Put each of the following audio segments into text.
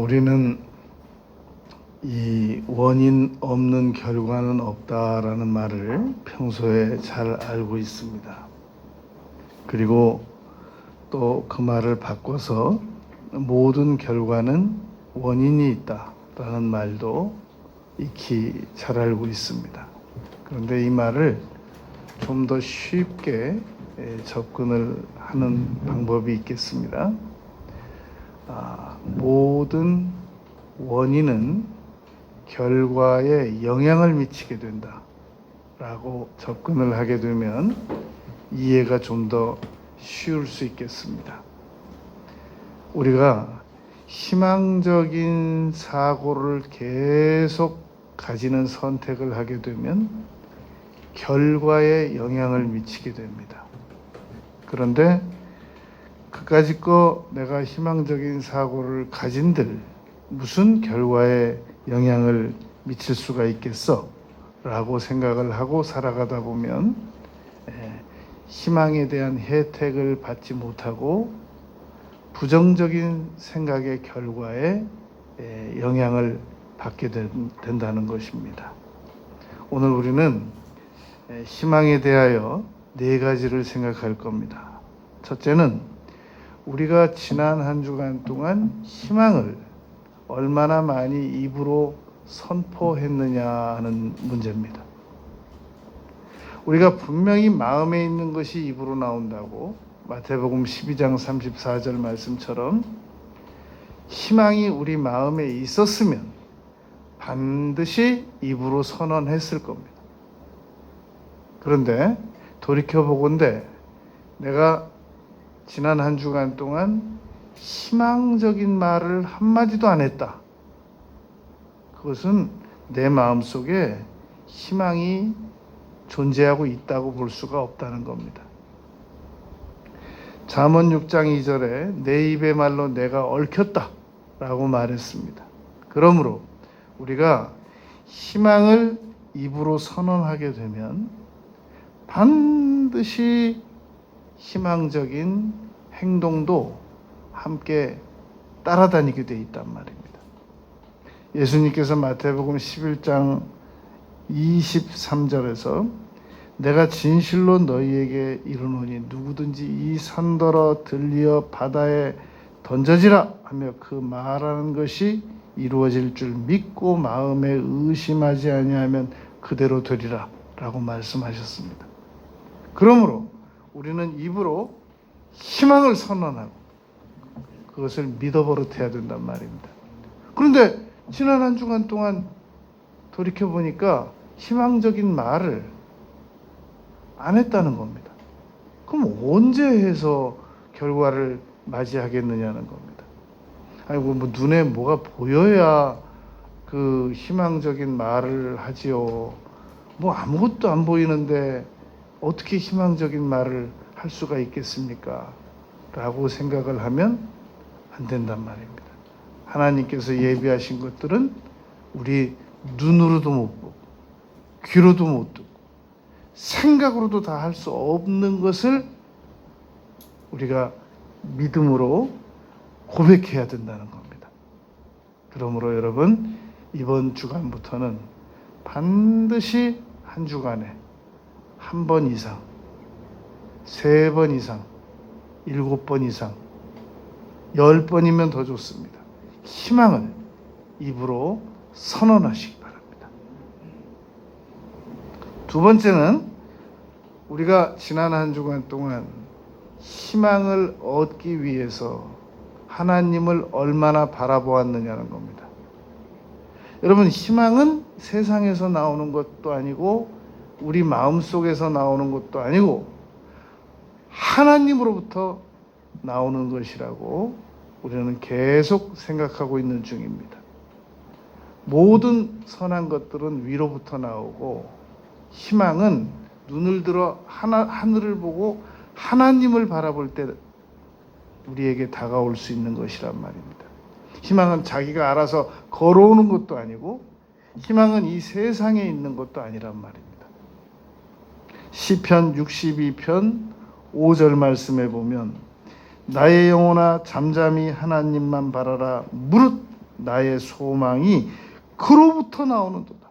우리는 이 원인 없는 결과는 없다라는 말을 평소에 잘 알고 있습니다. 그리고 또 그 말을 바꿔서 모든 결과는 원인이 있다라는 말도 익히 잘 알고 있습니다. 그런데 이 말을 좀 더 쉽게 접근을 하는 방법이 있겠습니다. 모든 원인은 결과에 영향을 미치게 된다라고 접근을 하게 되면 이해가 좀 더 쉬울 수 있겠습니다. 우리가 희망적인 사고를 계속 가지는 선택을 하게 되면 결과에 영향을 미치게 됩니다. 그런데 그까짓 거 내가 희망적인 사고를 가진들 무슨 결과에 영향을 미칠 수가 있겠어? 라고 생각을 하고 살아가다 보면 희망에 대한 혜택을 받지 못하고 부정적인 생각의 결과에 영향을 받게 된다는 것입니다. 오늘 우리는 희망에 대하여 4가지를 생각할 겁니다. 첫째는 우리가 지난 한 주간 동안 희망을 얼마나 많이 입으로 선포했느냐 하는 문제입니다. 우리가 분명히 마음에 있는 것이 입으로 나온다고 마태복음 12장 34절 말씀처럼 희망이 우리 마음에 있었으면 반드시 입으로 선언했을 겁니다. 그런데 돌이켜보건대 내가 지난 한 주간 동안 희망적인 말을 한마디도 안 했다. 그것은 내 마음속에 희망이 존재하고 있다고 볼 수가 없다는 겁니다. 잠언 6장 2절에 내 입의 말로 내가 얽혔다 라고 말했습니다. 그러므로 우리가 희망을 입으로 선언하게 되면 반드시 희망적인 행동도 함께 따라다니게 돼 있단 말입니다. 예수님께서 마태복음 11장 23절에서 내가 진실로 너희에게 이르노니 누구든지 이 산더러 들리어 바다에 던져지라 하며 그 말하는 것이 이루어질 줄 믿고 마음에 의심하지 아니하면 그대로 되리라 라고 말씀하셨습니다. 그러므로 우리는 입으로 희망을 선언하고 그것을 믿어 버릇해야 된단 말입니다. 그런데 지난 한 주간 동안 돌이켜보니까 희망적인 말을 안 했다는 겁니다. 그럼 언제 해서 결과를 맞이하겠느냐는 겁니다. 아이고, 뭐 눈에 뭐가 보여야 그 희망적인 말을 하지요. 뭐 아무것도 안 보이는데 어떻게 희망적인 말을 할 수가 있겠습니까? 라고 생각을 하면 안 된단 말입니다. 하나님께서 예비하신 것들은 우리 눈으로도 못 보고 귀로도 못 듣고 생각으로도 다 할 수 없는 것을 우리가 믿음으로 고백해야 된다는 겁니다. 그러므로 여러분, 이번 주간부터는 반드시 한 주간에 1번 이상, 3번 이상, 7번 이상, 10번이면 더 좋습니다. 희망을 입으로 선언하시기 바랍니다. 두 번째는 우리가 지난 한 주간 동안 희망을 얻기 위해서 하나님을 얼마나 바라보았느냐는 겁니다. 여러분, 희망은 세상에서 나오는 것도 아니고 우리 마음속에서 나오는 것도 아니고 하나님으로부터 나오는 것이라고 우리는 계속 생각하고 있는 중입니다. 모든 선한 것들은 위로부터 나오고 희망은 눈을 들어 하늘을 보고 하나님을 바라볼 때 우리에게 다가올 수 있는 것이란 말입니다. 희망은 자기가 알아서 걸어오는 것도 아니고 희망은 이 세상에 있는 것도 아니란 말입니다. 시편 62편 5절 말씀에 보면 나의 영혼아 잠잠히 하나님만 바라라 무릇 나의 소망이 그로부터 나오는도다.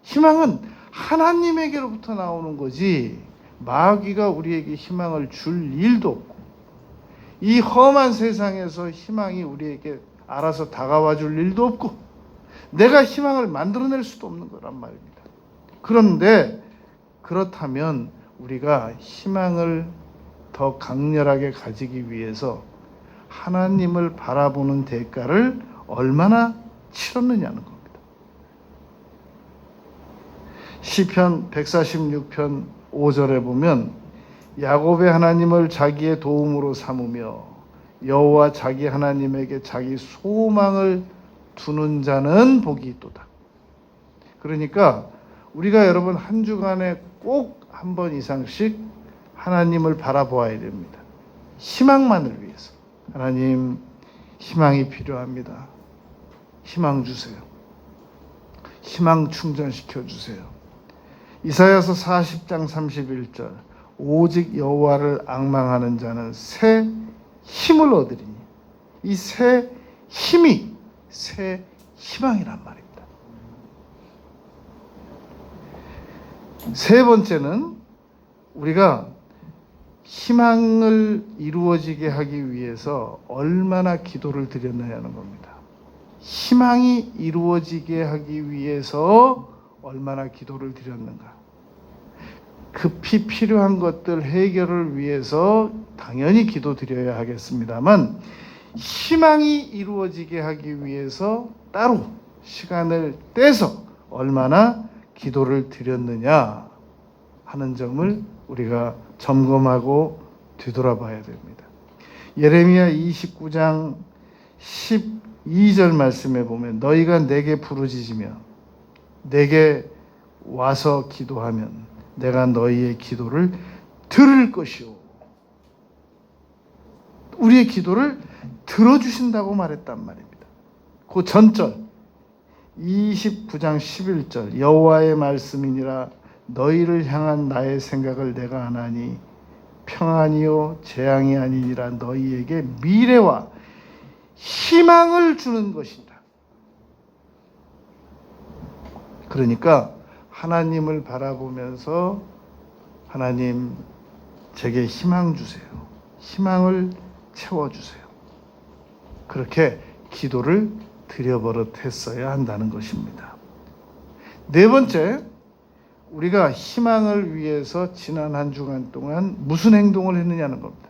희망은 하나님에게로부터 나오는 거지 마귀가 우리에게 희망을 줄 일도 없고 이 험한 세상에서 희망이 우리에게 알아서 다가와 줄 일도 없고 내가 희망을 만들어낼 수도 없는 거란 말입니다. 그런데 그렇다면 우리가 희망을 더 강렬하게 가지기 위해서 하나님을 바라보는 대가를 얼마나 치렀느냐는 겁니다. 시편 146편 5절에 보면 야곱의 하나님을 자기의 도움으로 삼으며 여호와 자기 하나님에게 자기 소망을 두는 자는 복이 있도다. 그러니까 우리가 여러분 한 주간에 꼭 한 번 이상씩 하나님을 바라보아야 됩니다. 희망만을 위해서. 하나님, 희망이 필요합니다. 희망 주세요. 희망 충전시켜 주세요. 이사야서 40장 31절 오직 여호와를 앙망하는 자는 새 힘을 얻으리니 이 새 힘이 새 희망이란 말입니다. 세 번째는 우리가 희망을 이루어지게 하기 위해서 얼마나 기도를 드렸느냐는 겁니다. 희망이 이루어지게 하기 위해서 얼마나 기도를 드렸는가. 급히 필요한 것들 해결을 위해서 당연히 기도 드려야 하겠습니다만 희망이 이루어지게 하기 위해서 따로 시간을 떼서 얼마나 기도를 드렸느냐 하는 점을 우리가 점검하고 뒤돌아봐야 됩니다. 예레미야 29장 12절 말씀에 보면 너희가 내게 부르짖으며 내게 와서 기도하면 내가 너희의 기도를 들을 것이오. 우리의 기도를 들어주신다고 말했단 말입니다. 그 전절 29장 11절 여호와의 말씀이니라 너희를 향한 나의 생각을 내가 아나니 평안이요 재앙이 아니니라 너희에게 미래와 희망을 주는 것이다. 그러니까 하나님을 바라보면서 하나님 제게 희망 주세요. 희망을 채워주세요. 그렇게 기도를 드려버릇했어야 한다는 것입니다. 네 번째, 우리가 희망을 위해서 지난 한 주간 동안 무슨 행동을 했느냐는 겁니다.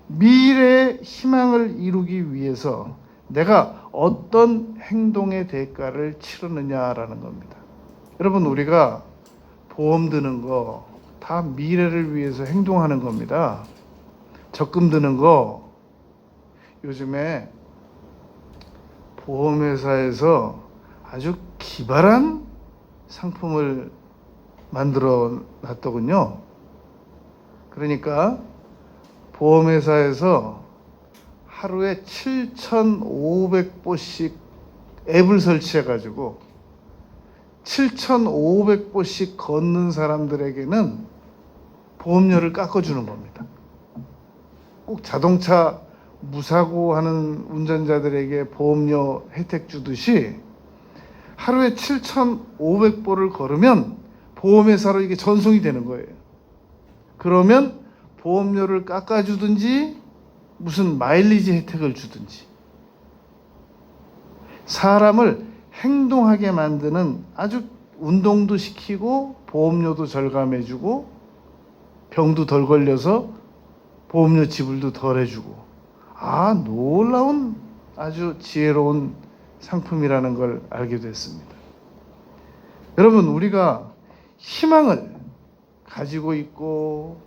미래의 희망을 이루기 위해서 내가 어떤 행동의 대가를 치르느냐라는 겁니다. 여러분, 우리가 보험 드는 거 다 미래를 위해서 행동하는 겁니다. 적금 드는 거 요즘에 보험회사에서 아주 기발한 상품을 만들어 놨더군요. 그러니까 보험회사에서 하루에 7,500보씩 앱을 설치해가지고 7,500보씩 걷는 사람들에게는 보험료를 깎아주는 겁니다. 꼭 자동차 무사고 하는 운전자들에게 보험료 혜택 주듯이 하루에 7,500보를 걸으면 보험회사로 이게 전송이 되는 거예요. 그러면 보험료를 깎아주든지 무슨 마일리지 혜택을 주든지 사람을 행동하게 만드는 아주 운동도 시키고 보험료도 절감해주고 병도 덜 걸려서 보험료 지불도 덜 해주고 놀라운 아주 지혜로운 상품이라는 걸 알게 됐습니다. 여러분, 우리가 희망을 가지고 있고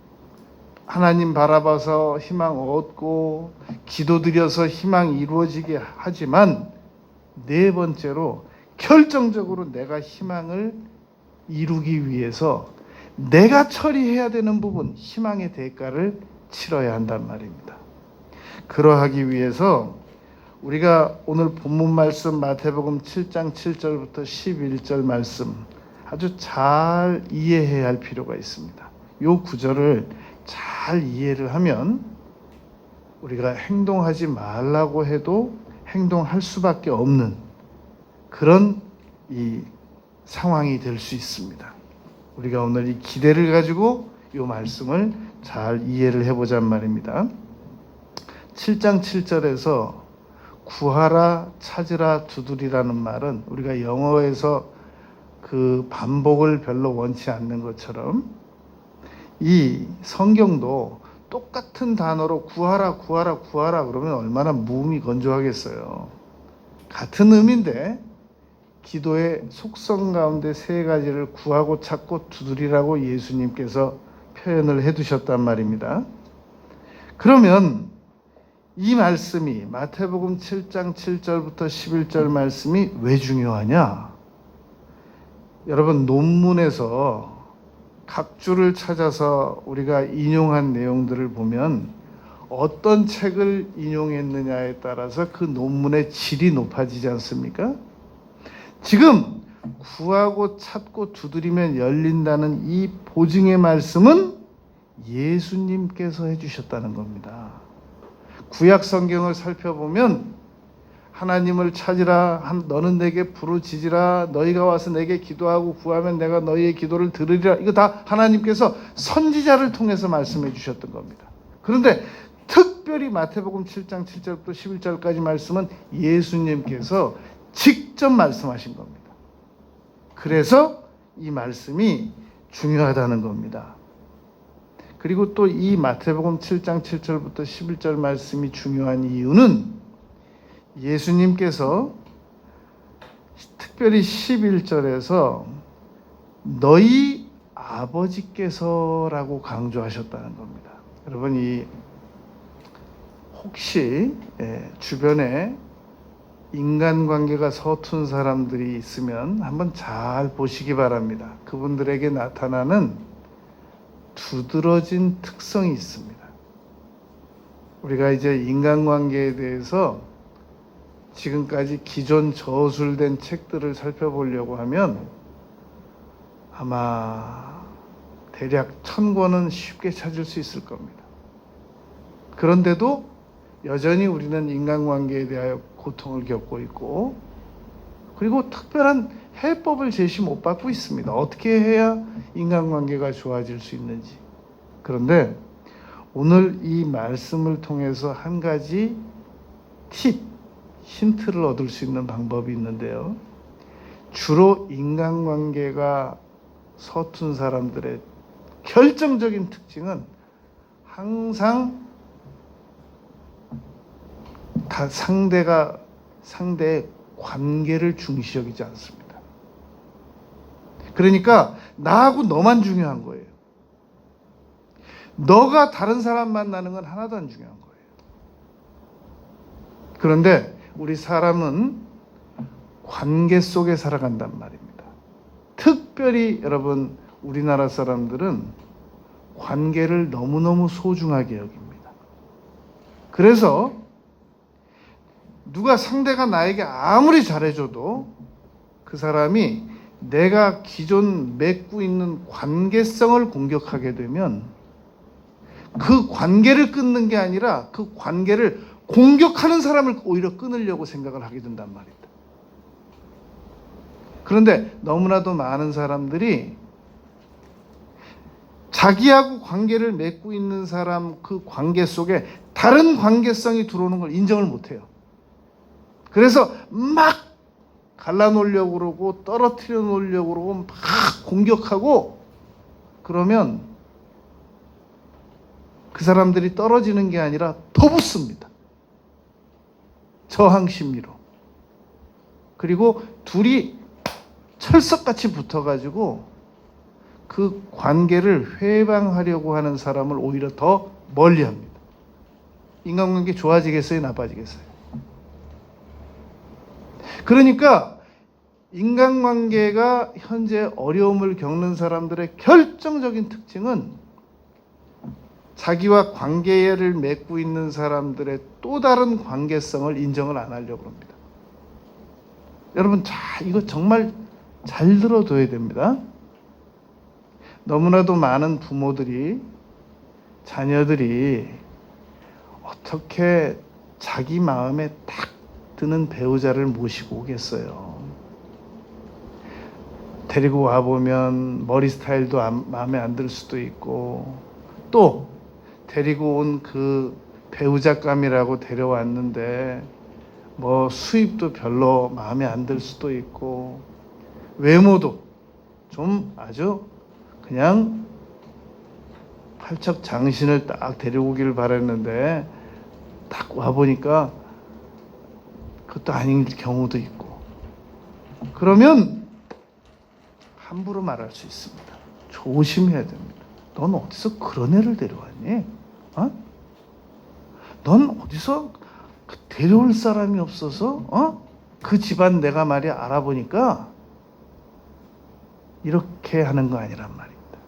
하나님 바라봐서 희망 얻고 기도드려서 희망이 이루어지게 하지만 네 번째로 결정적으로 내가 희망을 이루기 위해서 내가 처리해야 되는 부분, 희망의 대가를 치러야 한단 말입니다. 그러하기 위해서 우리가 오늘 본문 말씀 마태복음 7장 7절부터 11절 말씀 아주 잘 이해해야 할 필요가 있습니다. 이 구절을 잘 이해를 하면 우리가 행동하지 말라고 해도 행동할 수밖에 없는 그런 이 상황이 될 수 있습니다. 우리가 오늘 이 기대를 가지고 이 말씀을 잘 이해를 해보잔 말입니다. 7장 7절에서 구하라, 찾으라, 두드리라는 말은 우리가 영어에서 그 반복을 별로 원치 않는 것처럼 이 성경도 똑같은 단어로 구하라, 구하라, 구하라 그러면 얼마나 무음이 건조하겠어요. 같은 의미인데 기도의 속성 가운데 세 가지를 구하고 찾고 두드리라고 예수님께서 표현을 해두셨단 말입니다. 그러면 이 말씀이 마태복음 7장 7절부터 11절 말씀이 왜 중요하냐? 여러분 논문에서 각 줄을 찾아서 우리가 인용한 내용들을 보면 어떤 책을 인용했느냐에 따라서 그 논문의 질이 높아지지 않습니까? 지금 구하고 찾고 두드리면 열린다는 이 보증의 말씀은 예수님께서 해주셨다는 겁니다. 구약 성경을 살펴보면 하나님을 찾으라, 너는 내게 부르짖으라, 너희가 와서 내게 기도하고 구하면 내가 너희의 기도를 들으리라. 이거 다 하나님께서 선지자를 통해서 말씀해 주셨던 겁니다. 그런데 특별히 마태복음 7장 7절부터 11절까지 말씀은 예수님께서 직접 말씀하신 겁니다. 그래서 이 말씀이 중요하다는 겁니다. 그리고 또 이 마태복음 7장 7절부터 11절 말씀이 중요한 이유는 예수님께서 특별히 11절에서 너희 아버지께서라고 강조하셨다는 겁니다. 여러분 이 혹시 주변에 인간관계가 서툰 사람들이 있으면 한번 잘 보시기 바랍니다. 그분들에게 나타나는 두드러진 특성이 있습니다. 우리가 이제 인간관계에 대해서 지금까지 기존 저술된 책들을 살펴보려고 하면 아마 대략 1000권은 쉽게 찾을 수 있을 겁니다. 그런데도 여전히 우리는 인간관계에 대하여 고통을 겪고 있고 그리고 특별한 해법을 제시 못 받고 있습니다. 어떻게 해야 인간관계가 좋아질 수 있는지. 그런데 오늘 이 말씀을 통해서 한 가지 힌트를 얻을 수 있는 방법이 있는데요. 주로 인간관계가 서툰 사람들의 결정적인 특징은 항상 다 상대의 관계를 중시 여기지 않습니다. 그러니까 나하고 너만 중요한 거예요. 너가 다른 사람 만나는 건 하나도 안 중요한 거예요. 그런데 우리 사람은 관계 속에 살아간단 말입니다. 특별히 여러분 우리나라 사람들은 관계를 너무너무 소중하게 여깁니다. 그래서 누가 상대가 나에게 아무리 잘해줘도 그 사람이 내가 기존 맺고 있는 관계성을 공격하게 되면 그 관계를 끊는 게 아니라 그 관계를 공격하는 사람을 오히려 끊으려고 생각을 하게 된단 말입니다. 그런데 너무나도 많은 사람들이 자기하고 관계를 맺고 있는 사람 그 관계 속에 다른 관계성이 들어오는 걸 인정을 못해요. 그래서 막 갈라놓으려고 그러고 떨어뜨려 놓으려고 그러고 막 공격하고 그러면 그 사람들이 떨어지는 게 아니라 더 붙습니다. 저항 심리로. 그리고 둘이 철석같이 붙어가지고 그 관계를 회방하려고 하는 사람을 오히려 더 멀리합니다. 인간관계 좋아지겠어요? 나빠지겠어요? 그러니까 인간관계가 현재 어려움을 겪는 사람들의 결정적인 특징은 자기와 관계를 맺고 있는 사람들의 또 다른 관계성을 인정을 안 하려고 합니다. 여러분, 이거 정말 잘 들어둬야 됩니다. 너무나도 많은 부모들이 자녀들이 어떻게 자기 마음에 딱 드는 배우자를 모시고 오겠어요? 데리고 와보면 머리 스타일도 마음에 안 들 수도 있고, 또 데리고 온 그 배우자감이라고 데려왔는데 뭐 수입도 별로 마음에 안 들 수도 있고, 외모도 좀 아주 그냥 팔척장신을 딱 데려오기를 바랬는데 딱 와보니까 그것도 아닌 경우도 있고, 그러면 함부로 말할 수 있습니다. 조심해야 됩니다. 넌 어디서 그런 애를 데려왔니? 어? 넌 어디서 데려올 사람이 없어서 그 집안 내가 말이야 알아보니까 이렇게 하는 거 아니란 말입니다.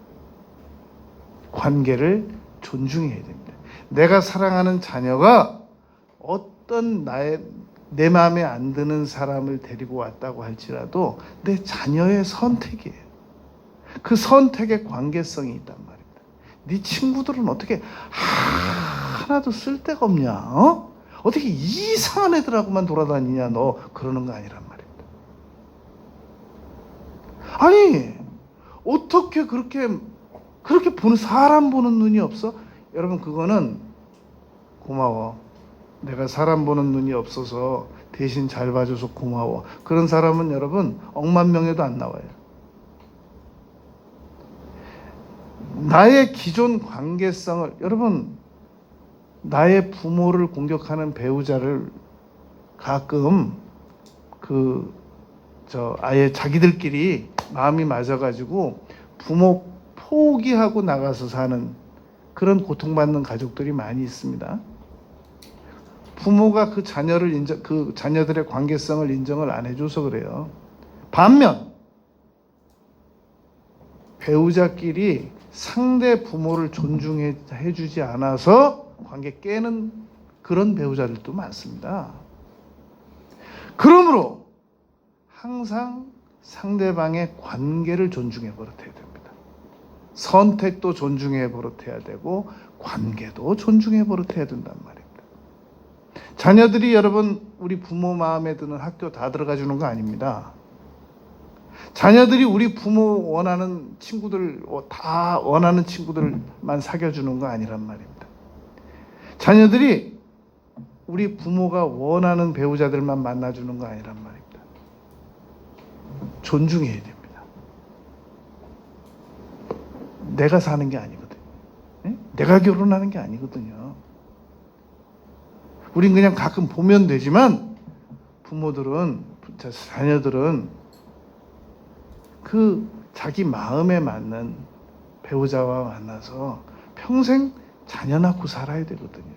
관계를 존중해야 됩니다. 내가 사랑하는 자녀가 어떤 내 마음에 안 드는 사람을 데리고 왔다고 할지라도 내 자녀의 선택이에요. 그 선택의 관계성이 있단 말입니다. 네 친구들은 어떻게 하나도 쓸데가 없냐? 어떻게 이상한 애들하고만 돌아다니냐? 너 그러는 거 아니란 말입니다. 아니 어떻게 그렇게 보는, 사람 보는 눈이 없어? 여러분, 그거는 고마워. 내가 사람 보는 눈이 없어서 대신 잘 봐줘서 고마워. 그런 사람은 여러분 억만 명에도 안 나와요. 나의 기존 관계성을, 여러분, 나의 부모를 공격하는 배우자를 가끔 아예 자기들끼리 마음이 맞아가지고 부모 포기하고 나가서 사는 그런 고통받는 가족들이 많이 있습니다. 부모가 그 자녀들의 관계성을 인정을 안 해줘서 그래요. 반면 배우자끼리 상대 부모를 존중해 주지 않아서 관계 깨는 그런 배우자들도 많습니다. 그러므로 항상 상대방의 관계를 존중해 버릇해야 됩니다. 선택도 존중해 버릇해야 되고 관계도 존중해 버릇해야 된단 말입니다. 자녀들이 여러분 우리 부모 마음에 드는 학교 다 들어가 주는 거 아닙니다. 자녀들이 우리 부모 원하는 친구들 다 원하는 친구들만 사귀어 주는 거 아니란 말입니다. 자녀들이 우리 부모가 원하는 배우자들만 만나 주는 거 아니란 말입니다. 존중해야 됩니다. 내가 사는 게 아니거든요. 내가 결혼하는 게 아니거든요. 우린 그냥 가끔 보면 되지만 자녀들은 그 자기 마음에 맞는 배우자와 만나서 평생 자녀 낳고 살아야 되거든요.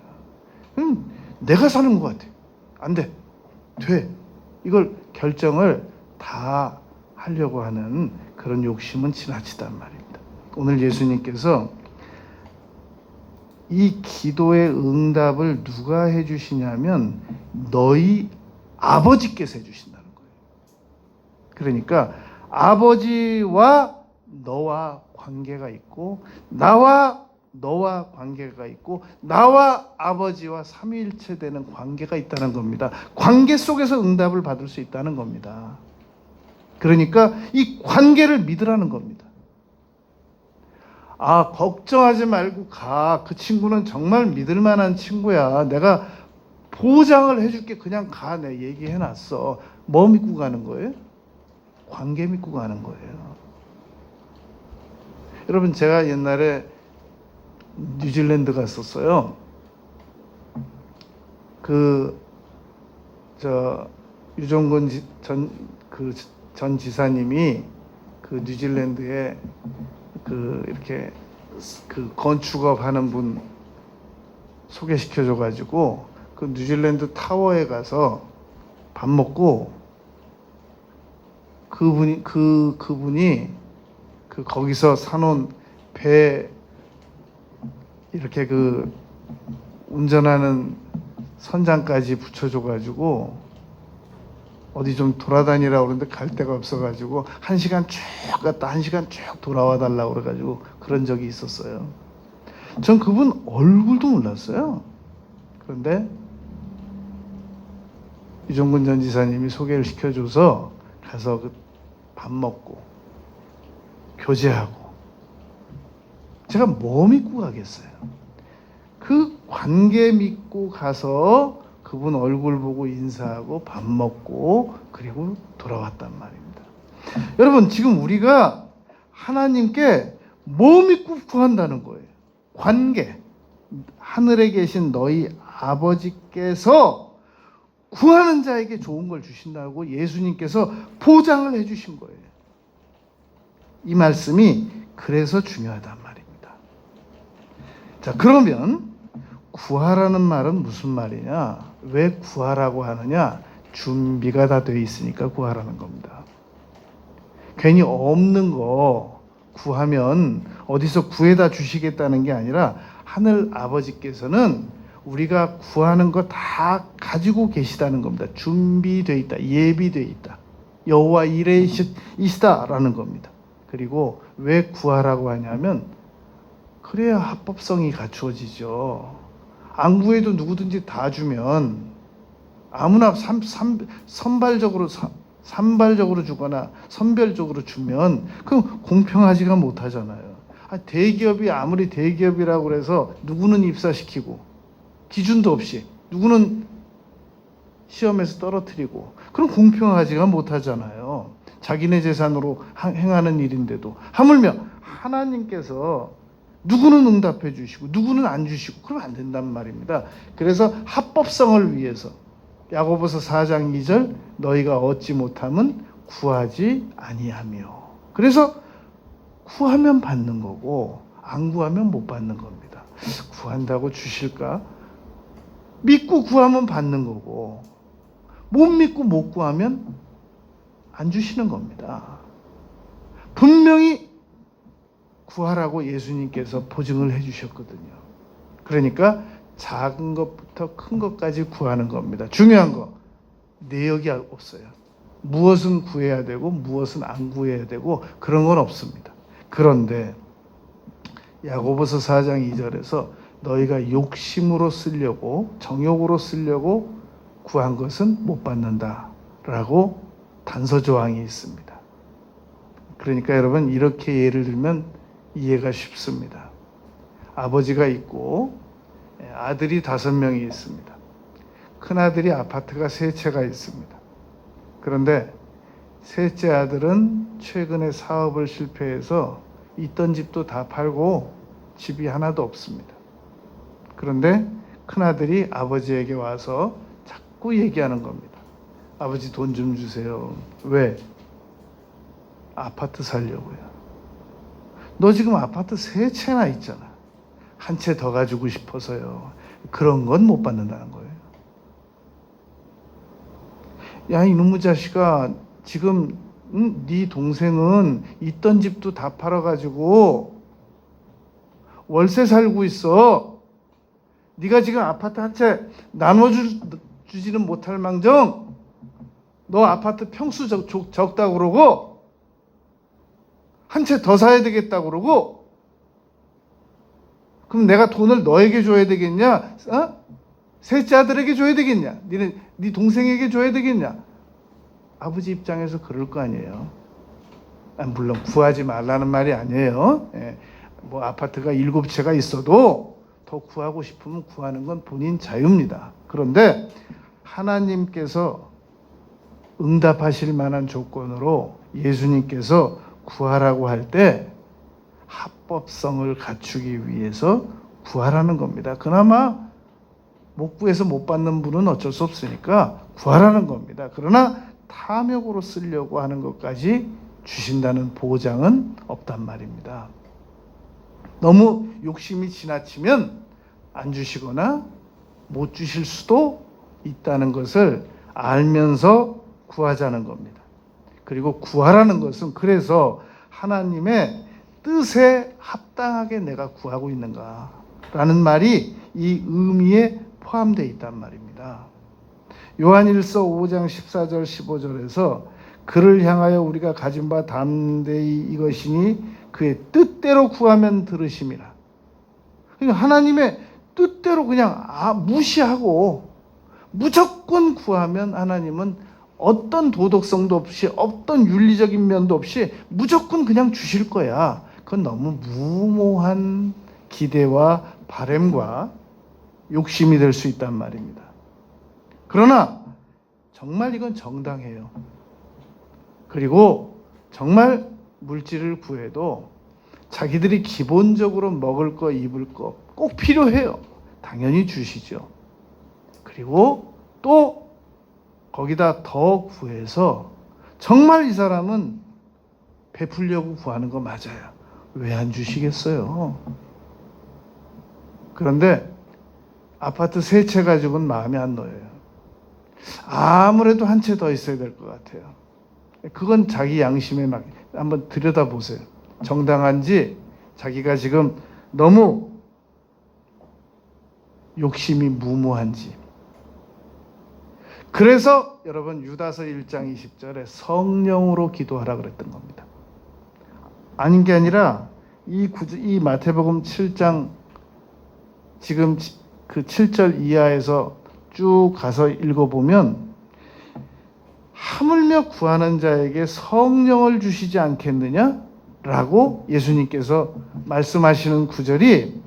내가 사는 것 같아. 안 돼. 돼. 이걸 결정을 다 하려고 하는 그런 욕심은 지나치단 말입니다. 오늘 예수님께서 이 기도의 응답을 누가 해주시냐면 너희 아버지께서 해주신다는 거예요. 그러니까 아버지와 너와 관계가 있고 나와 너와 관계가 있고 나와 아버지와 삼위일체 되는 관계가 있다는 겁니다. 관계 속에서 응답을 받을 수 있다는 겁니다. 그러니까 이 관계를 믿으라는 겁니다. 걱정하지 말고 가. 그 친구는 정말 믿을 만한 친구야. 내가 보장을 해줄게. 그냥 가. 내 얘기해놨어. 뭐 믿고 가는 거예요? 관계 믿고 가는 거예요. 여러분, 제가 옛날에 뉴질랜드 갔었어요. 유종근 전 지사님이 그 뉴질랜드에 이렇게 건축업 하는 분 소개시켜줘가지고 그 뉴질랜드 타워에 가서 밥 먹고 그분이 거기서 사놓은 배 이렇게 운전하는 선장까지 붙여줘가지고 어디 좀 돌아다니라고 그러는데 갈 데가 없어가지고 1시간 쭉 갔다 1시간 쭉 돌아와 달라고 그래가지고 그런 적이 있었어요. 전 그분 얼굴도 몰랐어요. 그런데 유정근 전 지사님이 소개를 시켜줘서 가서 밥 먹고 교제하고 제가 뭐 믿고 가겠어요? 그 관계 믿고 가서 그분 얼굴 보고 인사하고 밥 먹고 그리고 돌아왔단 말입니다. 여러분, 지금 우리가 하나님께 뭐 믿고 구한다는 거예요? 관계. 하늘에 계신 너희 아버지께서 구하는 자에게 좋은 걸 주신다고 예수님께서 보장을 해주신 거예요. 이 말씀이 그래서 중요하단 말입니다. 자, 그러면 구하라는 말은 무슨 말이냐? 왜 구하라고 하느냐? 준비가 다 되어 있으니까 구하라는 겁니다. 괜히 없는 거 구하면 어디서 구해다 주시겠다는 게 아니라 하늘 아버지께서는 우리가 구하는 거 다 가지고 계시다는 겁니다. 준비되어 있다. 예비되어 있다. 여호와 이레이시다라는 겁니다. 그리고 왜 구하라고 하냐면 그래야 합법성이 갖추어지죠. 안 구해도 누구든지 다 주면 아무나 산발적으로 주거나 선별적으로 주면 그럼 공평하지가 못하잖아요. 대기업이 아무리 대기업이라고 그래서 누구는 입사시키고 기준도 없이 누구는 시험에서 떨어뜨리고 그럼 공평하지가 못하잖아요. 자기네 재산으로 행하는 일인데도 하물며 하나님께서 누구는 응답해 주시고 누구는 안 주시고 그러면 안 된단 말입니다. 그래서 합법성을 위해서 야고보서 4장 2절 너희가 얻지 못함은 구하지 아니하며, 그래서 구하면 받는 거고 안 구하면 못 받는 겁니다. 구한다고 주실까? 믿고 구하면 받는 거고 못 믿고 못 구하면 안 주시는 겁니다. 분명히 구하라고 예수님께서 보증을 해주셨거든요. 그러니까 작은 것부터 큰 것까지 구하는 겁니다. 중요한 거 내역이 없어요. 무엇은 구해야 되고 무엇은 안 구해야 되고 그런 건 없습니다. 그런데 야고보서 4장 2절에서 너희가 욕심으로 쓰려고 정욕으로 쓰려고 구한 것은 못 받는다라고 단서 조항이 있습니다. 그러니까 여러분 이렇게 예를 들면 이해가 쉽습니다. 아버지가 있고 아들이 5명이 있습니다. 큰아들이 아파트가 3채가 있습니다. 그런데 셋째 아들은 최근에 사업을 실패해서 있던 집도 다 팔고 집이 하나도 없습니다. 그런데 큰아들이 아버지에게 와서 자꾸 얘기하는 겁니다. 아버지 돈 좀 주세요. 왜? 아파트 살려고요. 너 지금 아파트 3채나 있잖아. 한 채 더 가지고 싶어서요. 그런 건 못 받는다는 거예요. 야, 이놈의 자식아, 지금 네 동생은 있던 집도 다 팔아가지고 월세 살고 있어. 네가 지금 아파트 한 채 나눠주지는 못할 망정 너 아파트 평수 적다고 그러고 한 채 더 사야 되겠다고 그러고 그럼 내가 돈을 너에게 줘야 되겠냐? 셋째 아들에게 줘야 되겠냐? 네 동생에게 줘야 되겠냐? 아버지 입장에서 그럴 거 아니에요. 물론 구하지 말라는 말이 아니에요. 뭐 아파트가 7채가 있어도 더 구하고 싶으면 구하는 건 본인 자유입니다. 그런데 하나님께서 응답하실 만한 조건으로 예수님께서 구하라고 할 때 합법성을 갖추기 위해서 구하라는 겁니다. 그나마 못 구해서 못 받는 분은 어쩔 수 없으니까 구하라는 겁니다. 그러나 탐욕으로 쓰려고 하는 것까지 주신다는 보장은 없단 말입니다. 너무 욕심이 지나치면 안 주시거나 못 주실 수도 있다는 것을 알면서 구하자는 겁니다. 그리고 구하라는 것은 그래서 하나님의 뜻에 합당하게 내가 구하고 있는가라는 말이 이 의미에 포함되어 있단 말입니다. 요한일서 5장 14절 15절에서 그를 향하여 우리가 가진 바 담대히 이것이니 그의 뜻대로 구하면 들으심이라. 그러니까 하나님의 뜻대로 그냥 무시하고 무조건 구하면 하나님은 어떤 도덕성도 없이 어떤 윤리적인 면도 없이 무조건 그냥 주실 거야. 그건 너무 무모한 기대와 바램과 욕심이 될 수 있단 말입니다. 그러나 정말 이건 정당해요. 그리고 정말 물질을 구해도 자기들이 기본적으로 먹을 거 입을 거 꼭 필요해요. 당연히 주시죠. 그리고 또 거기다 더 구해서 정말 이 사람은 베풀려고 구하는 거 맞아요. 왜 안 주시겠어요? 그런데 아파트 3채 가지고는 마음에 안 놓여요. 아무래도 한 채 더 있어야 될 것 같아요. 그건 자기 양심에 맞게 한번 들여다보세요. 정당한지, 자기가 지금 너무 욕심이 무모한지. 그래서 여러분 유다서 1장 20절에 성령으로 기도하라 그랬던 겁니다. 아닌 게 아니라 이 마태복음 7장 지금 그 7절 이하에서 쭉 가서 읽어보면 하물며 구하는 자에게 성령을 주시지 않겠느냐라고 예수님께서 말씀하시는 구절이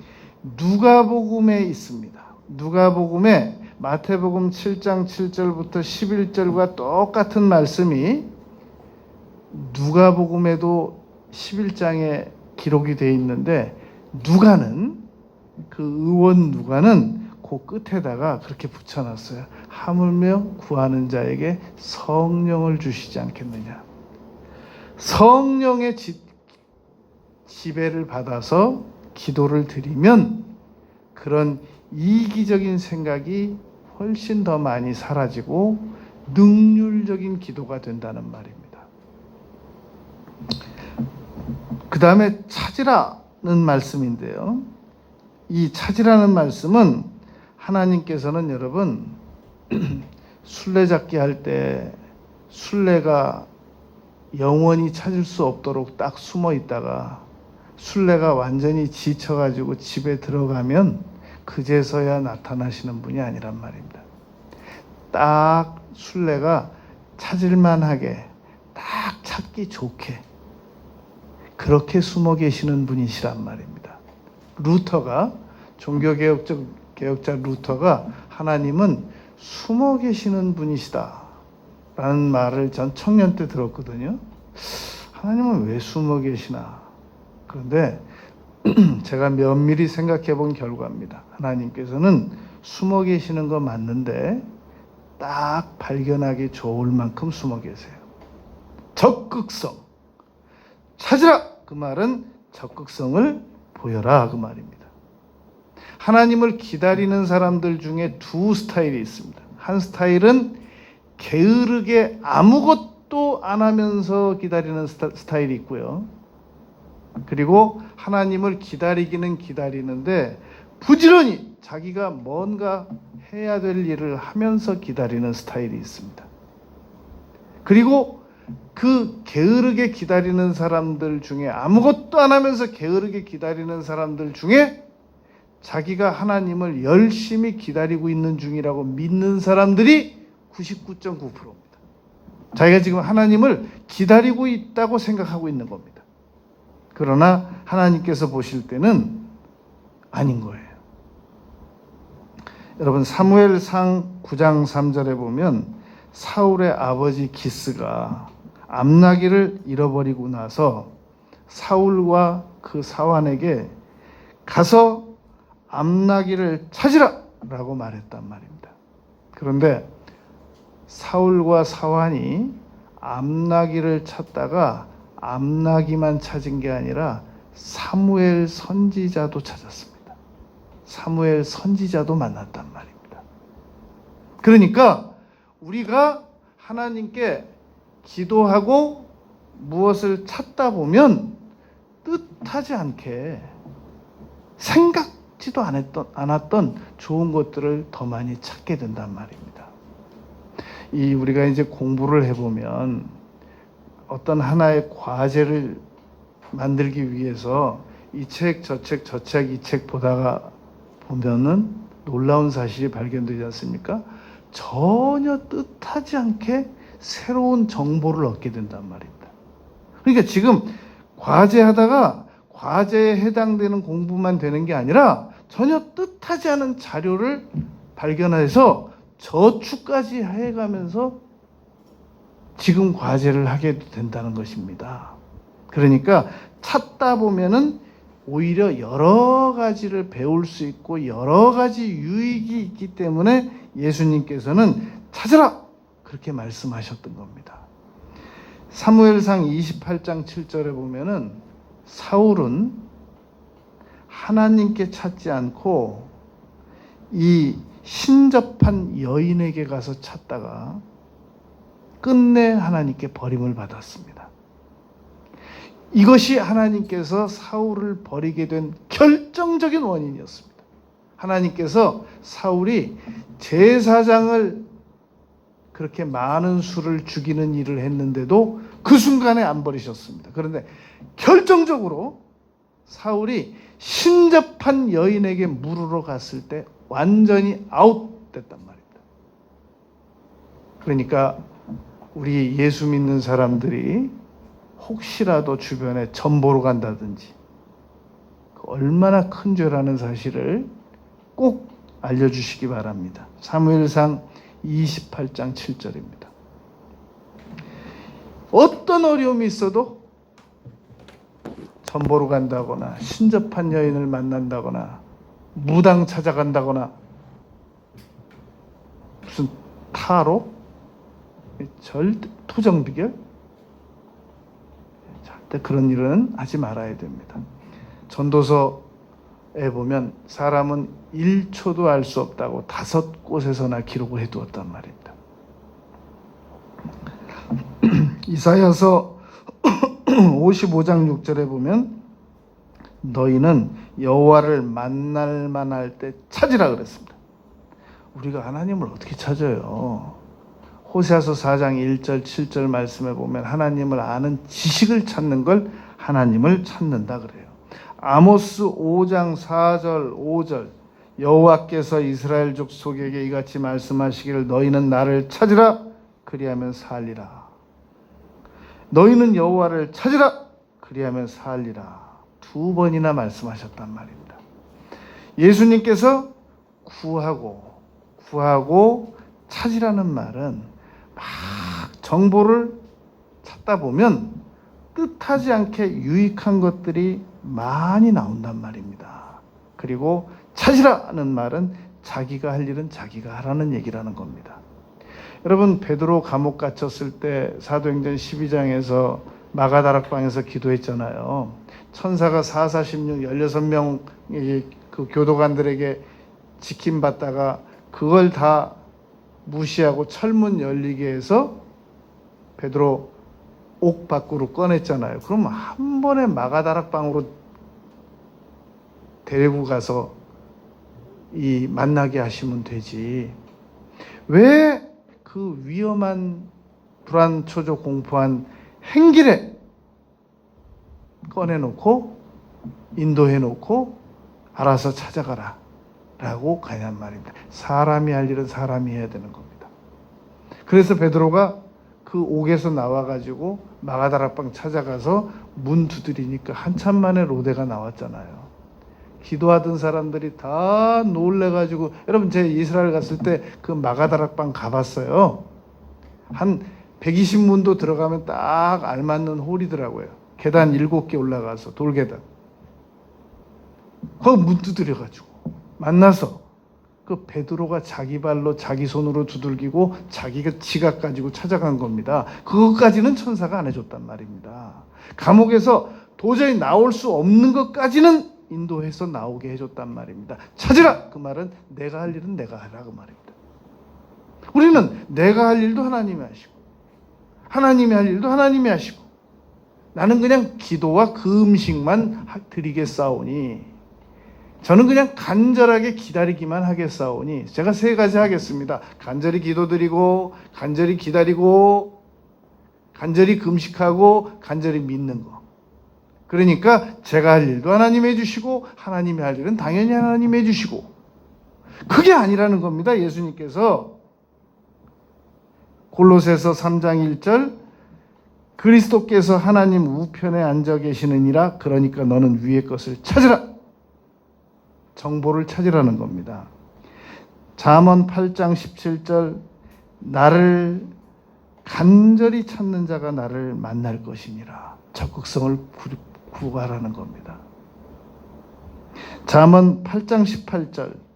누가복음에 있습니다. 누가복음에 마태복음 7장 7절부터 11절과 똑같은 말씀이 누가복음에도 11장에 기록이 되어 있는데 누가는 그 의원 누가는 그 끝에다가 그렇게 붙여놨어요. 하물며 구하는 자에게 성령을 주시지 않겠느냐. 성령의 지배를 받아서 기도를 드리면 그런 이기적인 생각이 훨씬 더 많이 사라지고 능률적인 기도가 된다는 말입니다. 그 다음에 찾으라는 말씀인데요. 이 찾으라는 말씀은 하나님께서는 여러분 술래잡기 할 때 술래가 영원히 찾을 수 없도록 딱 숨어 있다가 술래가 완전히 지쳐가지고 집에 들어가면 그제서야 나타나시는 분이 아니란 말입니다. 딱 술래가 찾을만하게 딱 찾기 좋게 그렇게 숨어 계시는 분이시란 말입니다. 루터가 종교개혁자 루터가 하나님은 숨어 계시는 분이시다 라는 말을 전 청년 때 들었거든요. 하나님은 왜 숨어 계시나? 그런데 제가 면밀히 생각해 본 결과입니다. 하나님께서는 숨어 계시는 거 맞는데 딱 발견하기 좋을 만큼 숨어 계세요. 적극성. 찾으라! 그 말은 적극성을 보여라 그 말입니다. 하나님을 기다리는 사람들 중에 두 스타일이 있습니다. 한 스타일은 게으르게 아무것도 안 하면서 기다리는 스타일이 있고요. 그리고 하나님을 기다리기는 기다리는데 부지런히 자기가 뭔가 해야 될 일을 하면서 기다리는 스타일이 있습니다. 그리고 그 게으르게 기다리는 사람들 중에 아무것도 안 하면서 게으르게 기다리는 사람들 중에 자기가 하나님을 열심히 기다리고 있는 중이라고 믿는 사람들이 99.9%입니다. 자기가 지금 하나님을 기다리고 있다고 생각하고 있는 겁니다. 그러나 하나님께서 보실 때는 아닌 거예요. 여러분 사무엘상 9장 3절에 보면 사울의 아버지 기스가 암나기를 잃어버리고 나서 사울과 그 사환에게 가서 암나기를 찾으라 라고 말했단 말입니다. 그런데 사울과 사환이 암나기를 찾다가 암나기만 찾은 게 아니라 사무엘 선지자도 찾았습니다. 사무엘 선지자도 만났단 말입니다. 그러니까 우리가 하나님께 기도하고 무엇을 찾다 보면 뜻하지 않게 생각지도 않았던 좋은 것들을 더 많이 찾게 된단 말입니다. 우리가 이제 공부를 해보면 어떤 하나의 과제를 만들기 위해서 이 책, 저 책, 저 책, 이 책 보다가 보면은 놀라운 사실이 발견되지 않습니까? 전혀 뜻하지 않게 새로운 정보를 얻게 된단 말입니다. 그러니까 지금 과제하다가 과제에 해당되는 공부만 되는 게 아니라 전혀 뜻하지 않은 자료를 발견해서 저축까지 해가면서 지금 과제를 하게 된다는 것입니다. 그러니까 찾다 보면은 오히려 여러 가지를 배울 수 있고 여러 가지 유익이 있기 때문에 예수님께서는 찾으라! 그렇게 말씀하셨던 겁니다. 사무엘상 28장 7절에 보면은 사울은 하나님께 찾지 않고 이 신접한 여인에게 가서 찾다가 끝내 하나님께 버림을 받았습니다. 이것이 하나님께서 사울을 버리게 된 결정적인 원인이었습니다. 하나님께서 사울이 제사장을 그렇게 많은 수를 죽이는 일을 했는데도 그 순간에 안 버리셨습니다. 그런데 결정적으로 사울이 신접한 여인에게 물으러 갔을 때 완전히 아웃됐단 말입니다. 그러니까 우리 예수 믿는 사람들이 혹시라도 주변에 점 보러 간다든지 얼마나 큰 죄라는 사실을 꼭 알려주시기 바랍니다. 사무엘상 28장 7절입니다. 어떤 어려움이 있어도 점 보러 간다거나 신접한 여인을 만난다거나 무당 찾아간다거나 무슨 타로 절대 토정비결 절대 그런 일은 하지 말아야 됩니다. 전도서에 보면 사람은 1초도 알 수 없다고 5곳에서나 기록을 해두었단 말입니다. 이사야서 55장 6절에 보면 너희는 여호와를 만날 만할 때 찾으라 그랬습니다. 우리가 하나님을 어떻게 찾아요? 호세아서 4장 1절 7절 말씀에 보면 하나님을 아는 지식을 찾는 걸 하나님을 찾는다 그래요. 아모스 5장 4절 5절 여호와께서 이스라엘 족속에게 이같이 말씀하시기를 너희는 나를 찾으라 그리하면 살리라. 너희는 여호와를 찾으라 그리하면 살리라. 2번이나 말씀하셨단 말입니다. 예수님께서 구하고 찾으라는 말은 막 정보를 찾다 보면 뜻하지 않게 유익한 것들이 많이 나온단 말입니다. 그리고 찾으라는 말은 자기가 할 일은 자기가 하라는 얘기라는 겁니다. 여러분 베드로 감옥 갇혔을 때 사도행전 12장에서 마가다락방에서 기도했잖아요. 천사가 446 16명 그 교도관들에게 지킴받다가 그걸 다 무시하고 철문 열리게 해서 베드로 옥 밖으로 꺼냈잖아요. 그럼 한 번에 마가다락방으로 데리고 가서 이 만나게 하시면 되지. 왜 그 위험한 불안초조 공포한 행길에 꺼내놓고 인도해놓고 알아서 찾아가라 라고 가냔 말입니다. 사람이 할 일은 사람이 해야 되는 겁니다. 그래서 베드로가 그 옥에서 나와가지고 마가다락방 찾아가서 문 두드리니까 한참 만에 로데가 나왔잖아요. 기도하던 사람들이 다 놀래가지고, 여러분 제 이스라엘 갔을 때 그 마가다락방 가봤어요. 한 120문도 들어가면 딱 알맞는 홀이더라고요. 계단 7개 올라가서 돌계단. 거기 문 두드려가지고 만나서 그 베드로가 자기 발로 자기 손으로 두들기고 자기가 지갑 가지고 찾아간 겁니다. 그것까지는 천사가 안 해줬단 말입니다. 감옥에서 도저히 나올 수 없는 것까지는 인도해서 나오게 해줬단 말입니다. 찾으라! 그 말은 내가 할 일은 내가 하라 그 말입니다. 우리는 내가 할 일도 하나님이 하시고 하나님이 할 일도 하나님이 하시고 나는 그냥 기도와 그 음식만 드리겠사오니 저는 그냥 간절하게 기다리기만 하겠사오니 제가 3가지 하겠습니다. 간절히 기도드리고 간절히 기다리고 간절히 금식하고 간절히 믿는 거. 그러니까 제가 할 일도 하나님이 해주시고 하나님이 할 일은 당연히 하나님이 해주시고 그게 아니라는 겁니다. 예수님께서 골로새서 3장 1절 그리스도께서 하나님 우편에 앉아 계시느니라. 그러니까 너는 위의 것을 찾으라. 정보를 찾으라는 겁니다. 잠언 8장 17절 나를 간절히 찾는 자가 나를 만날 것이니라. 적극성을 구하라는 겁니다. 잠언 8장 18절.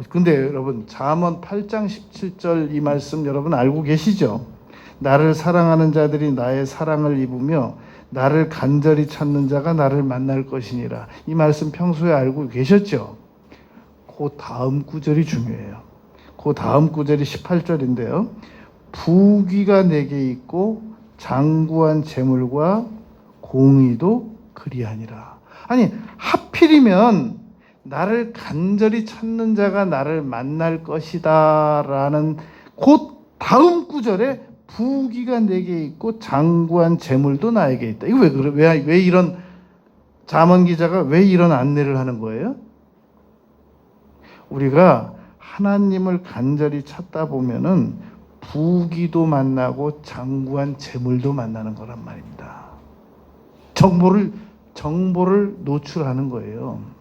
근데 여러분 잠언 8장 17절 이 말씀 여러분 알고 계시죠? 나를 사랑하는 자들이 나의 사랑을 입으며 나를 간절히 찾는 자가 나를 만날 것이니라. 이 말씀 평소에 알고 계셨죠? 그 다음 구절이 중요해요. 그 다음 구절이 18절인데요. 부귀가 내게 있고 장구한 재물과 공의도 그리하니라. 아니 하필이면 나를 간절히 찾는 자가 나를 만날 것이다 라는 그 다음 구절에 부귀가 내게 있고 장구한 재물도 나에게 있다. 이거 왜 그래? 왜 이런 잠언 기자가 왜 이런 안내를 하는 거예요? 우리가 하나님을 간절히 찾다 보면은 부귀도 만나고 장구한 재물도 만나는 거란 말입니다. 정보를 노출하는 거예요.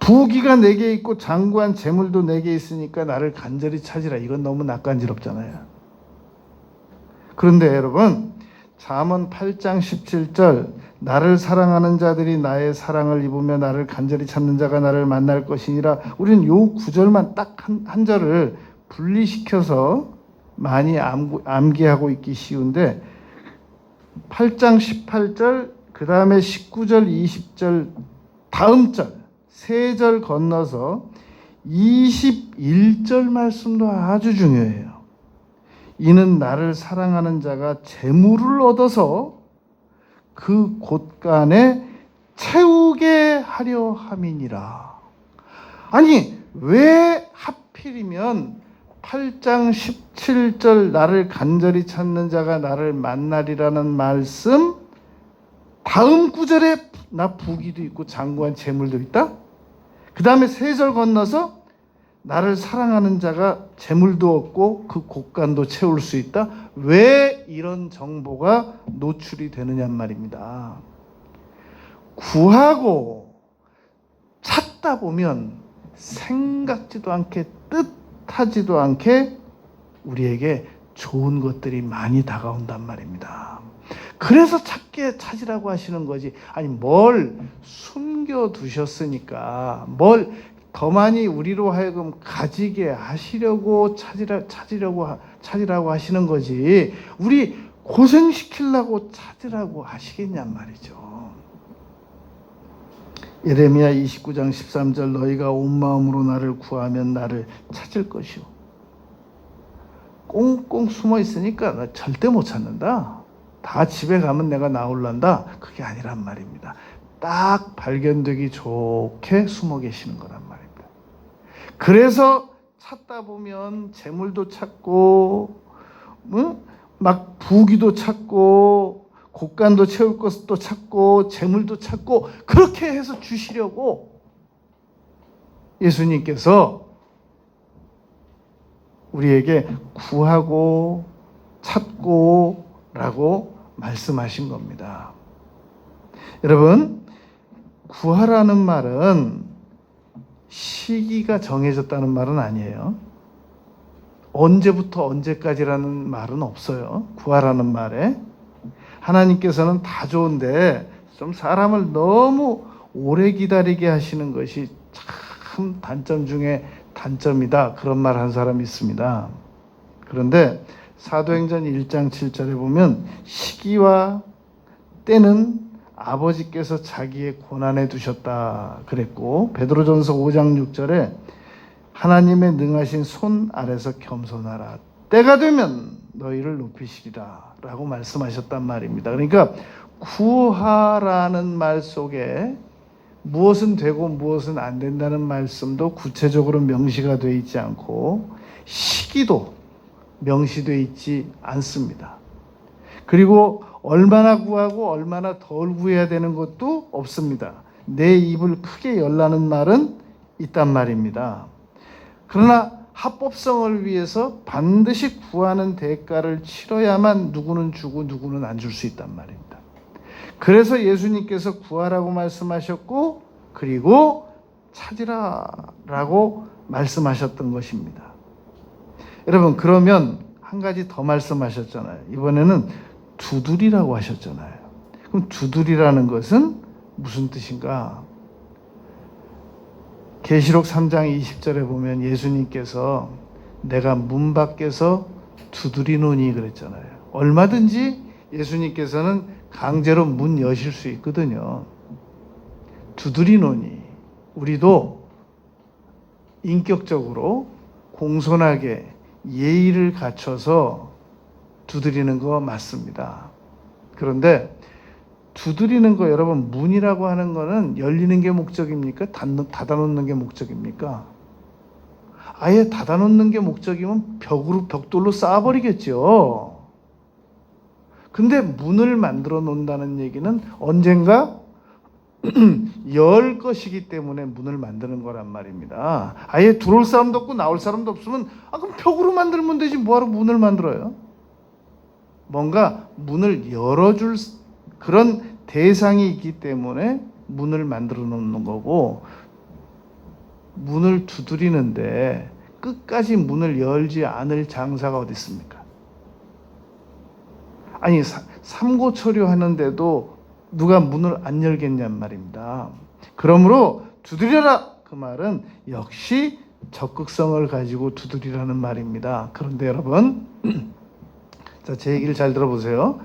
부귀가 내게 있고 장구한 재물도 내게 있으니까 나를 간절히 찾으라. 이건 너무 낯간지럽잖아요. 그런데 여러분 잠언 8장 17절 나를 사랑하는 자들이 나의 사랑을 입으며 나를 간절히 찾는 자가 나를 만날 것이니라. 우리는 요 구절만 딱 한 절을 분리시켜서 많이 암기하고 있기 쉬운데 8장 18절 그 다음에 19절 20절 다음 절 세 절 건너서 21절 말씀도 아주 중요해요. 이는 나를 사랑하는 자가 재물을 얻어서 그 곳간에 채우게 하려 함이니라. 아니 왜 하필이면 8장 17절 나를 간절히 찾는 자가 나를 만나리라는 말씀 다음 구절에 나 부귀도 있고 장구한 재물도 있다? 그 다음에 세 절 건너서 나를 사랑하는 자가 재물도 얻고 그 곳간도 채울 수 있다? 왜 이런 정보가 노출이 되느냐 말입니다. 구하고 찾다 보면 생각지도 않게 뜻하지도 않게 우리에게 좋은 것들이 많이 다가온단 말입니다. 그래서 찾으라고 하시는 거지. 아니 뭘 숨겨두셨으니까 뭘 더 많이 우리로 하여금 가지게 하시려고 찾으라고 하시는 거지. 우리 고생시키려고 찾으라고 하시겠냔 말이죠. 예레미야 29장 13절 너희가 온 마음으로 나를 구하면 나를 찾을 것이오. 꽁꽁 숨어 있으니까 나 절대 못 찾는다. 다 집에 가면 내가 나올란다. 그게 아니란 말입니다. 딱 발견되기 좋게 숨어 계시는 거란 말입니다. 그래서 찾다 보면 재물도 찾고 막 부귀도 찾고 곳간도 채울 것도 찾고 재물도 찾고 그렇게 해서 주시려고 예수님께서 우리에게 구하고 찾고 라고 말씀하신 겁니다. 여러분 구하라는 말은 시기가 정해졌다는 말은 아니에요. 언제부터 언제까지라는 말은 없어요. 구하라는 말에. 하나님께서는 다 좋은데 좀 사람을 너무 오래 기다리게 하시는 것이 참 단점 중에 단점이다. 그런 말 한 사람이 있습니다. 그런데 사도행전 1장 7절에 보면 시기와 때는 아버지께서 자기의 고난에 두셨다 그랬고 베드로전서 5장 6절에 하나님의 능하신 손 아래서 겸손하라. 때가 되면 너희를 높이시리라 라고 말씀하셨단 말입니다. 그러니까 구하라는 말 속에 무엇은 되고 무엇은 안 된다는 말씀도 구체적으로 명시가 되어 있지 않고 시기도 명시되어 있지 않습니다. 그리고 얼마나 구하고 얼마나 덜 구해야 되는 것도 없습니다. 내 입을 크게 열라는 말은 있단 말입니다. 그러나 합법성을 위해서 반드시 구하는 대가를 치러야만 누구는 주고 누구는 안 줄 수 있단 말입니다. 그래서 예수님께서 구하라고 말씀하셨고 그리고 찾으라라고 말씀하셨던 것입니다. 여러분, 그러면 한 가지 더 말씀하셨잖아요. 이번에는 두드리라고 하셨잖아요. 그럼 두드리라는 것은 무슨 뜻인가? 계시록 3장 20절에 보면 예수님께서 내가 문 밖에서 두드리노니 그랬잖아요. 얼마든지 예수님께서는 강제로 문 여실 수 있거든요. 두드리노니, 우리도 인격적으로 공손하게 예의를 갖춰서 두드리는 거 맞습니다. 그런데 두드리는 거, 여러분, 문이라고 하는 거는 열리는 게 목적입니까? 닫아놓는 게 목적입니까? 아예 닫아놓는 게 목적이면 벽돌로 쌓아버리겠죠. 근데 문을 만들어 놓는다는 얘기는 언젠가 열 것이기 때문에 문을 만드는 거란 말입니다. 아예 들어올 사람도 없고 나올 사람도 없으면 그럼 벽으로 만들면 되지 뭐하러 문을 만들어요? 뭔가 문을 열어줄 그런 대상이 있기 때문에 문을 만들어 놓는 거고, 문을 두드리는데 끝까지 문을 열지 않을 장사가 어디 있습니까? 아니, 삼고초려 하는데도 누가 문을 안 열겠냔 말입니다. 그러므로 두드려라, 그 말은 역시 적극성을 가지고 두드리라는 말입니다. 그런데 여러분, 자, 제 얘기를 잘 들어보세요.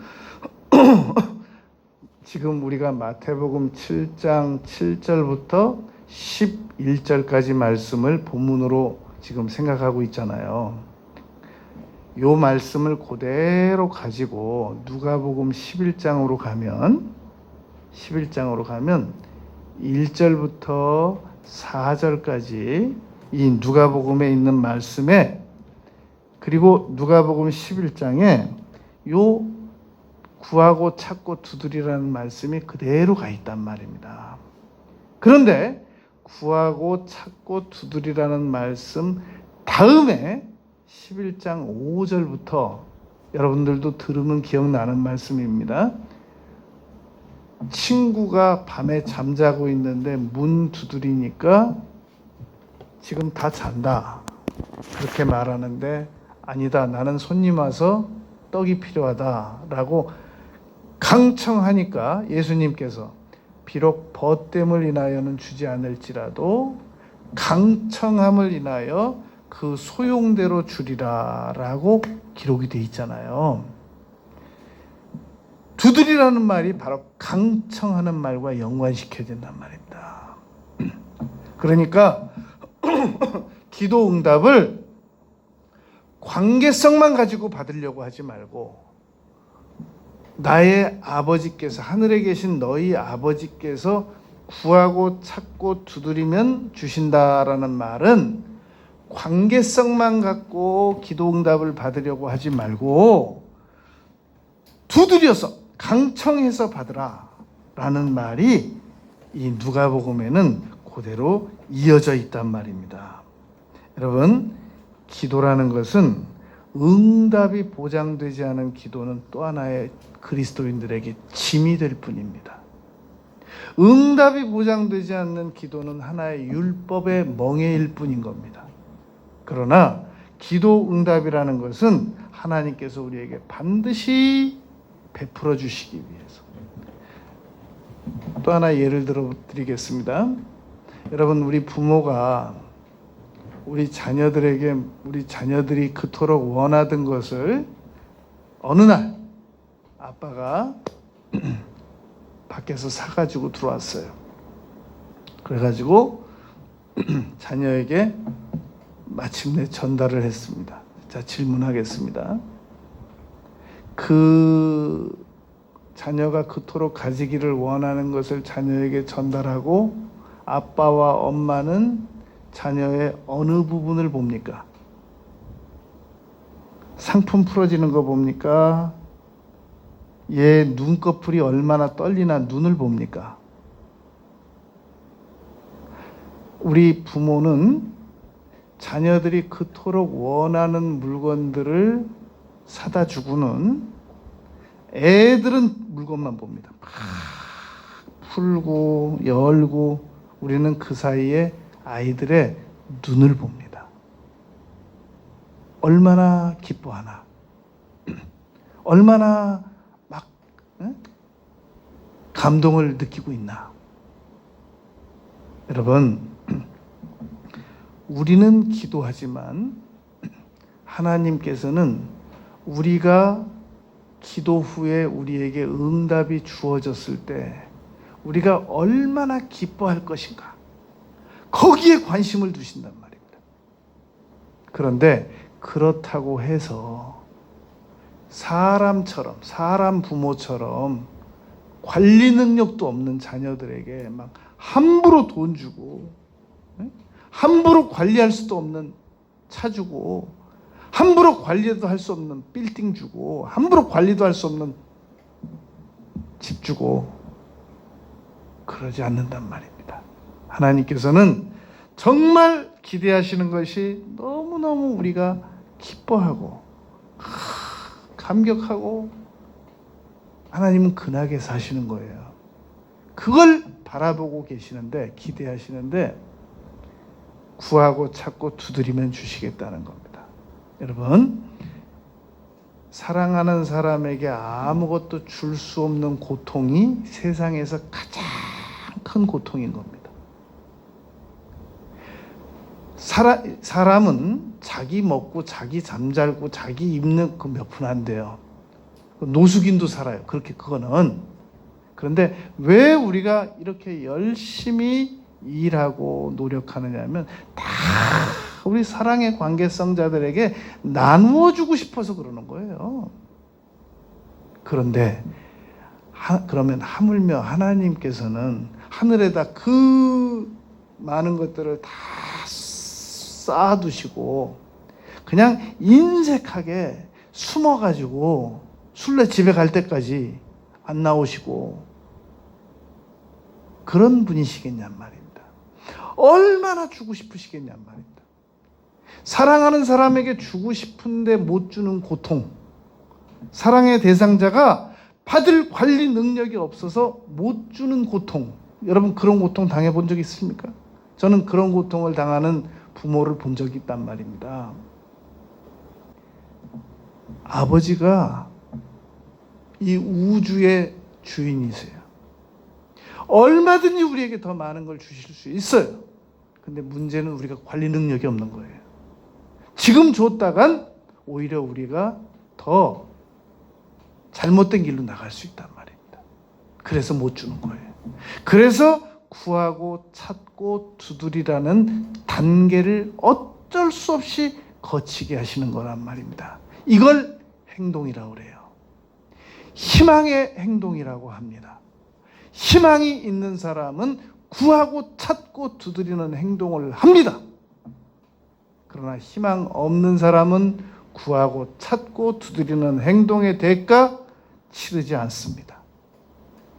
지금 우리가 마태복음 7장 7절부터 11절까지 말씀을 본문으로 지금 생각하고 있잖아요. 요 말씀을 그대로 가지고 누가복음 11장으로 가면 1절부터 4절까지 이 누가복음에 있는 말씀에, 그리고 누가복음 11장에 요 구하고 찾고 두드리라는 말씀이 그대로 가 있단 말입니다. 그런데 구하고 찾고 두드리라는 말씀 다음에 11장 5절부터 여러분들도 들으면 기억나는 말씀입니다. 친구가 밤에 잠자고 있는데 문 두드리니까 지금 다 잔다, 그렇게 말하는데 아니다, 나는 손님 와서 떡이 필요하다라고 강청하니까 예수님께서 비록 벗됨을 인하여는 주지 않을지라도 강청함을 인하여 그 소용대로 주리라라고 기록이 돼 있잖아요. 두드리라는 말이 바로 강청하는 말과 연관시켜진단 말입니다. 그러니까 기도 응답을 관계성만 가지고 받으려고 하지 말고, 나의 아버지께서, 하늘에 계신 너희 아버지께서 구하고 찾고 두드리면 주신다라는 말은 관계성만 갖고 기도 응답을 받으려고 하지 말고 두드려서 강청해서 받으라 라는 말이 이 누가복음에는 그대로 이어져 있단 말입니다. 여러분, 기도라는 것은 응답이 보장되지 않은 기도는 또 하나의 그리스도인들에게 짐이 될 뿐입니다. 응답이 보장되지 않는 기도는 하나의 율법의 멍에일 뿐인 겁니다. 그러나 기도 응답이라는 것은 하나님께서 우리에게 반드시 베풀어 주시기 위해서. 또 하나 예를 들어 드리겠습니다. 여러분, 우리 부모가 우리 자녀들이 그토록 원하던 것을 어느 날 아빠가 밖에서 사가지고 들어왔어요. 그래가지고 자녀에게 마침내 전달을 했습니다. 자, 질문하겠습니다. 그 자녀가 그토록 가지기를 원하는 것을 자녀에게 전달하고 아빠와 엄마는 자녀의 어느 부분을 봅니까? 상품 풀어지는 거 봅니까? 얘 눈꺼풀이 얼마나 떨리나 눈을 봅니까? 우리 부모는 자녀들이 그토록 원하는 물건들을 사다 주고는 애들은 물건만 봅니다. 막 풀고 열고 우리는 그 사이에 아이들의 눈을 봅니다. 얼마나 기뻐하나, 얼마나 막 감동을 느끼고 있나. 여러분, 우리는 기도하지만 하나님께서는 우리가 기도 후에 우리에게 응답이 주어졌을 때 우리가 얼마나 기뻐할 것인가, 거기에 관심을 두신단 말입니다. 그런데 그렇다고 해서 사람처럼, 사람 부모처럼 관리 능력도 없는 자녀들에게 막 함부로 돈 주고, 함부로 관리할 수도 없는 차 주고, 함부로 관리도 할 수 없는 빌딩 주고, 함부로 관리도 할 수 없는 집 주고, 그러지 않는단 말입니다. 하나님께서는 정말 기대하시는 것이 너무너무 우리가 기뻐하고 감격하고, 하나님은 근하게 사시는 거예요. 그걸 바라보고 계시는데, 기대하시는데, 구하고 찾고 두드리면 주시겠다는 겁니다. 여러분, 사랑하는 사람에게 아무것도 줄 수 없는 고통이 세상에서 가장 큰 고통인 겁니다. 사람은 자기 먹고 자기 잠자고 자기 입는 그 몇 푼 안 돼요. 노숙인도 살아요. 그렇게 그거는. 그런데 왜 우리가 이렇게 열심히 일하고 노력하느냐면 다 우리 사랑의 관계성자들에게 나누어 주고 싶어서 그러는 거예요. 그런데 그러면 하물며 하나님께서는 하늘에다 그 많은 것들을 다 쌓아두시고 그냥 인색하게 숨어가지고 술래 집에 갈 때까지 안 나오시고 그런 분이시겠냔 말입니다. 얼마나 주고 싶으시겠냔 말입니다. 사랑하는 사람에게 주고 싶은데 못 주는 고통, 사랑의 대상자가 받을 관리 능력이 없어서 못 주는 고통, 여러분 그런 고통 당해본 적 있습니까? 저는 그런 고통을 당하는 부모를 본 적이 있단 말입니다. 아버지가 이 우주의 주인이세요. 얼마든지 우리에게 더 많은 걸 주실 수 있어요. 근데 문제는 우리가 관리 능력이 없는 거예요. 지금 줬다간 오히려 우리가 더 잘못된 길로 나갈 수 있단 말입니다. 그래서 못 주는 거예요. 그래서 구하고 찾고 두드리라는 단계를 어쩔 수 없이 거치게 하시는 거란 말입니다. 이걸 행동이라고 그래요. 희망의 행동이라고 합니다. 희망이 있는 사람은 구하고 찾고 두드리는 행동을 합니다. 그러나 희망 없는 사람은 구하고 찾고 두드리는 행동의 대가 치르지 않습니다.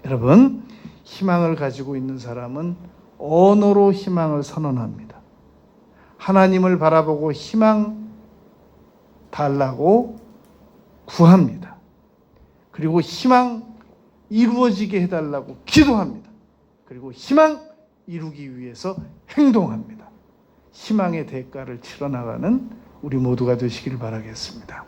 여러분, 희망을 가지고 있는 사람은 언어로 희망을 선언합니다. 하나님을 바라보고 희망 달라고 구합니다. 그리고 희망 이루어지게 해달라고 기도합니다. 그리고 희망 이루기 위해서 행동합니다. 희망의 대가를 치러나가는 우리 모두가 되시길 바라겠습니다.